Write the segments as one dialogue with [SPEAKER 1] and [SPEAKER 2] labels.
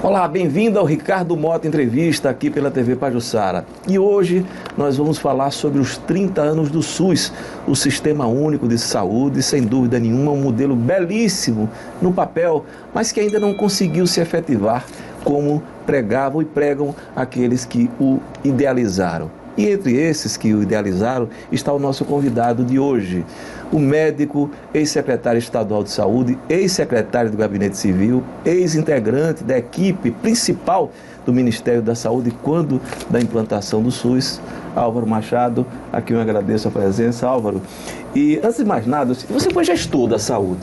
[SPEAKER 1] Olá, bem-vindo ao Ricardo Mota Entrevista aqui pela TV Pajuçara. E hoje nós vamos falar sobre os 30 anos do SUS, o Sistema Único de Saúde, sem dúvida nenhuma, um modelo belíssimo no papel, mas que ainda não conseguiu se efetivar como pregavam e pregam aqueles que o idealizaram. E entre esses que o idealizaram está o nosso convidado de hoje, o médico, ex-secretário estadual de saúde, ex-secretário do Gabinete Civil, ex-integrante da equipe principal do Ministério da Saúde quando da implantação do SUS, Álvaro Machado. Aqui eu agradeço a presença, Álvaro. E antes de mais nada, você foi gestor da saúde.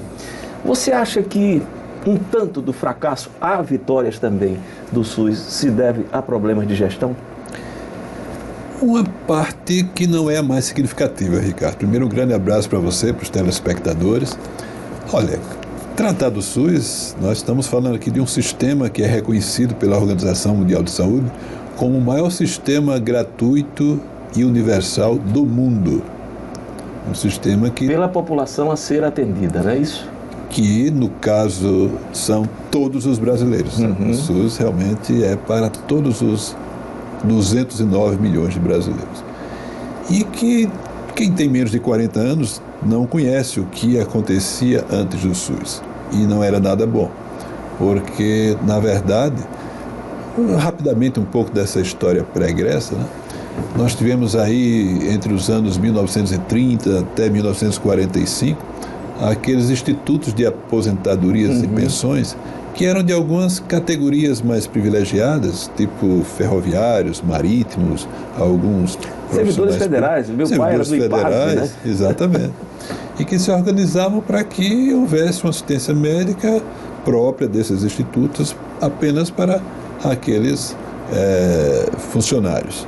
[SPEAKER 1] Você acha que um tanto do fracasso, há vitórias também do SUS, se deve a problemas de gestão?
[SPEAKER 2] Uma parte que não é a mais significativa, Ricardo. Primeiro, um grande abraço para você, para os telespectadores. Olha, tratar do SUS, nós estamos falando aqui de um sistema que é reconhecido pela Organização Mundial de Saúde como o maior sistema gratuito e universal do mundo. Um sistema que...
[SPEAKER 1] Pela população a ser atendida, não é isso?
[SPEAKER 2] Que, no caso, são todos os brasileiros. O SUS realmente é para todos os 209 milhões de brasileiros. E que quem tem menos de 40 anos não conhece o que acontecia antes do SUS. E não era nada bom. Porque, na verdade, rapidamente um pouco dessa história pregressa, né? Nós tivemos aí, entre os anos 1930 até 1945, aqueles institutos de aposentadorias e pensões que eram de algumas categorias mais privilegiadas, tipo ferroviários, marítimos, alguns
[SPEAKER 1] servidores federais. Meu pai era do IPASB, né?
[SPEAKER 2] Exatamente. E que se organizavam para que houvesse uma assistência médica própria desses institutos apenas para aqueles funcionários.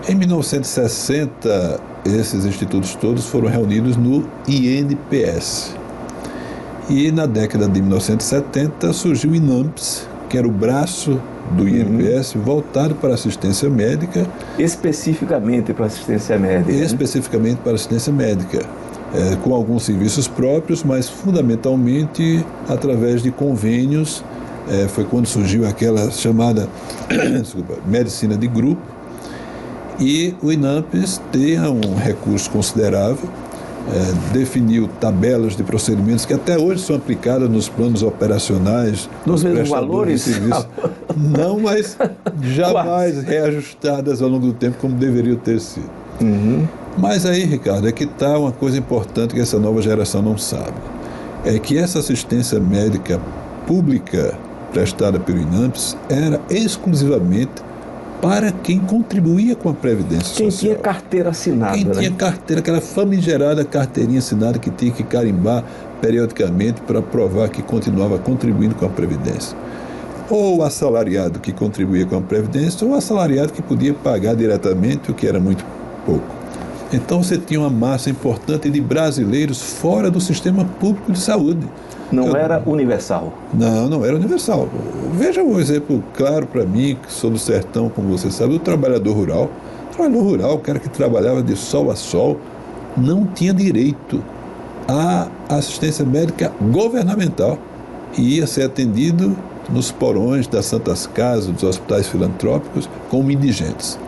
[SPEAKER 2] Em 1960, esses institutos todos foram reunidos no INPS. E na década de 1970 surgiu o INAMPS, que era o braço do INPS voltado para assistência médica.
[SPEAKER 1] Especificamente para assistência médica.
[SPEAKER 2] Especificamente para assistência médica, com alguns serviços próprios, mas fundamentalmente através de convênios. Foi quando surgiu aquela chamada medicina de grupo. E o INAMPS tem um recurso considerável, definiu tabelas de procedimentos que até hoje são aplicadas nos planos operacionais.
[SPEAKER 1] Nos mesmos valores?
[SPEAKER 2] Não, mas jamais reajustadas ao longo do tempo como deveriam ter sido. Mas aí, Ricardo, é que está uma coisa importante que essa nova geração não sabe. É que essa assistência médica pública prestada pelo INAMPS era exclusivamente para quem contribuía com a Previdência Social.
[SPEAKER 1] Quem tinha carteira assinada.
[SPEAKER 2] Quem tinha carteira, aquela famigerada carteirinha assinada que tinha que carimbar periodicamente para provar que continuava contribuindo com a Previdência. Ou o assalariado que contribuía com a Previdência, ou o assalariado que podia pagar diretamente, o que era muito pouco. Então você tinha uma massa importante de brasileiros fora do sistema público de saúde.
[SPEAKER 1] Não era universal.
[SPEAKER 2] Não era universal. Veja um exemplo claro para mim, que sou do sertão, como você sabe, do trabalhador rural. O trabalhador rural, o cara que trabalhava de sol a sol, não tinha direito à assistência médica governamental e ia ser atendido nos porões das santas casas, dos hospitais filantrópicos, como indigentes.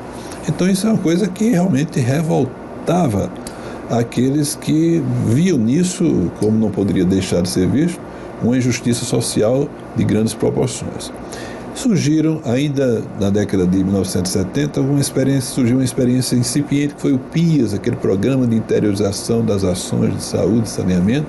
[SPEAKER 2] Então isso é uma coisa que realmente revoltava aqueles que viam nisso, como não poderia deixar de ser visto, uma injustiça social de grandes proporções. Surgiram, ainda na década de 1970, surgiu uma experiência incipiente, que foi o PIAS, aquele Programa de Interiorização das Ações de Saúde e Saneamento,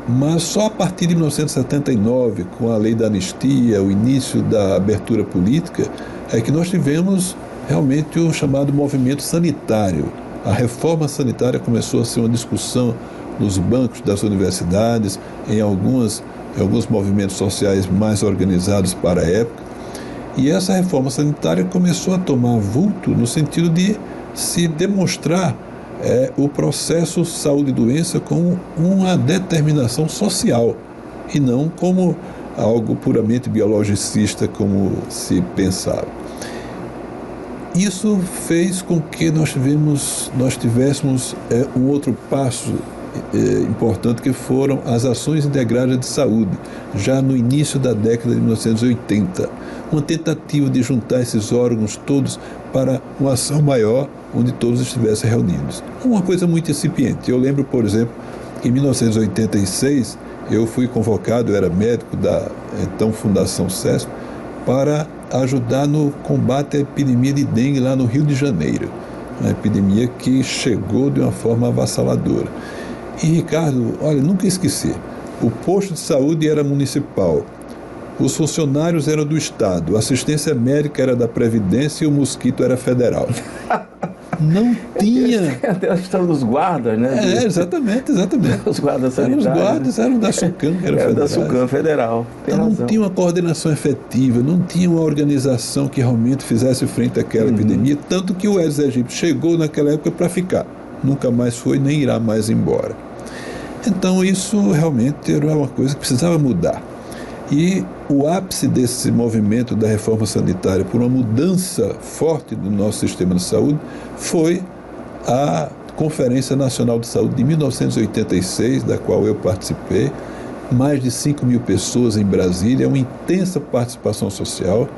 [SPEAKER 2] mas só a partir de 1979, com a lei da anistia, o início da abertura política, é que nós tivemos realmente o chamado movimento sanitário. A reforma sanitária começou a ser uma discussão nos bancos das universidades, em alguns movimentos sociais mais organizados para a época. E essa reforma sanitária começou a tomar vulto no sentido de se demonstrar o processo saúde e doença como uma determinação social e não como algo puramente biologicista como se pensava. Isso fez com que nós tivéssemos um outro passo importante, que foram as ações integradas de saúde, já no início da década de 1980. Uma tentativa de juntar esses órgãos todos para uma ação maior, onde todos estivessem reunidos. Uma coisa muito incipiente. Eu lembro, por exemplo, que em 1986 eu fui convocado, eu era médico da então Fundação CESP, para ajudar no combate à epidemia de dengue lá no Rio de Janeiro. Uma epidemia que chegou de uma forma avassaladora. E, Ricardo, olha, nunca esqueci, o posto de saúde era municipal, os funcionários eram do Estado, a assistência médica era da Previdência e o mosquito era federal. Não tinha...
[SPEAKER 1] Até a história dos guardas, né?
[SPEAKER 2] Exatamente.
[SPEAKER 1] Os guardas sanitários.
[SPEAKER 2] Os guardas eram da SUCAM, que era
[SPEAKER 1] da SUCAM Federal.
[SPEAKER 2] Então, não tinha uma coordenação efetiva, não tinha uma organização que realmente fizesse frente àquela epidemia, tanto que o Aedes aegypti chegou naquela época para ficar. Nunca mais foi, nem irá mais embora. Então, isso realmente era uma coisa que precisava mudar. E o ápice desse movimento da reforma sanitária por uma mudança forte do nosso sistema de saúde foi a Conferência Nacional de Saúde de 1986, da qual eu participei, mais de 5 mil pessoas em Brasília, uma intensa participação social.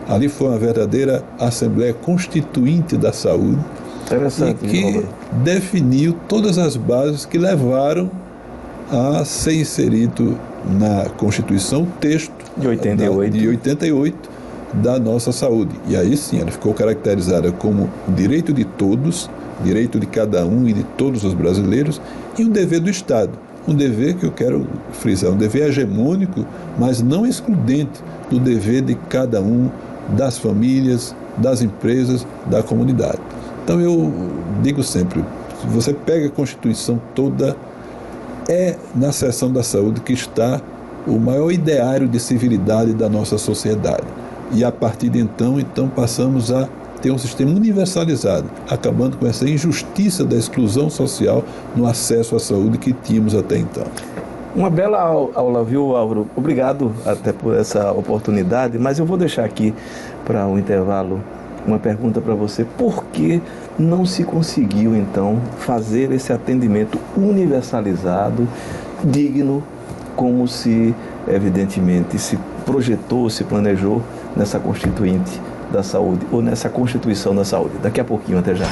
[SPEAKER 2] Ali foi uma verdadeira Assembleia Constituinte da Saúde,
[SPEAKER 1] interessante,
[SPEAKER 2] e que definiu todas as bases que levaram a ser inserido na Constituição o texto
[SPEAKER 1] de 88
[SPEAKER 2] da nossa saúde. E aí sim, ela ficou caracterizada como direito de todos, direito de cada um e de todos os brasileiros, e um dever do Estado. Um dever que eu quero frisar, um dever hegemônico, mas não excludente do dever de cada um, das famílias, das empresas, da comunidade. Então eu digo sempre, se você pega a Constituição toda, é na seção da saúde que está o maior ideário de civilidade da nossa sociedade. E a partir de então passamos a ter um sistema universalizado, acabando com essa injustiça da exclusão social no acesso à saúde que tínhamos até então.
[SPEAKER 1] Uma bela aula, viu, Álvaro? Obrigado até por essa oportunidade, mas eu vou deixar aqui para o intervalo uma pergunta para você. Por que não se conseguiu, então, fazer esse atendimento universalizado, digno, como se, evidentemente, se projetou, se planejou nessa Constituinte da Saúde, ou nessa Constituição da Saúde? Daqui a pouquinho, até já.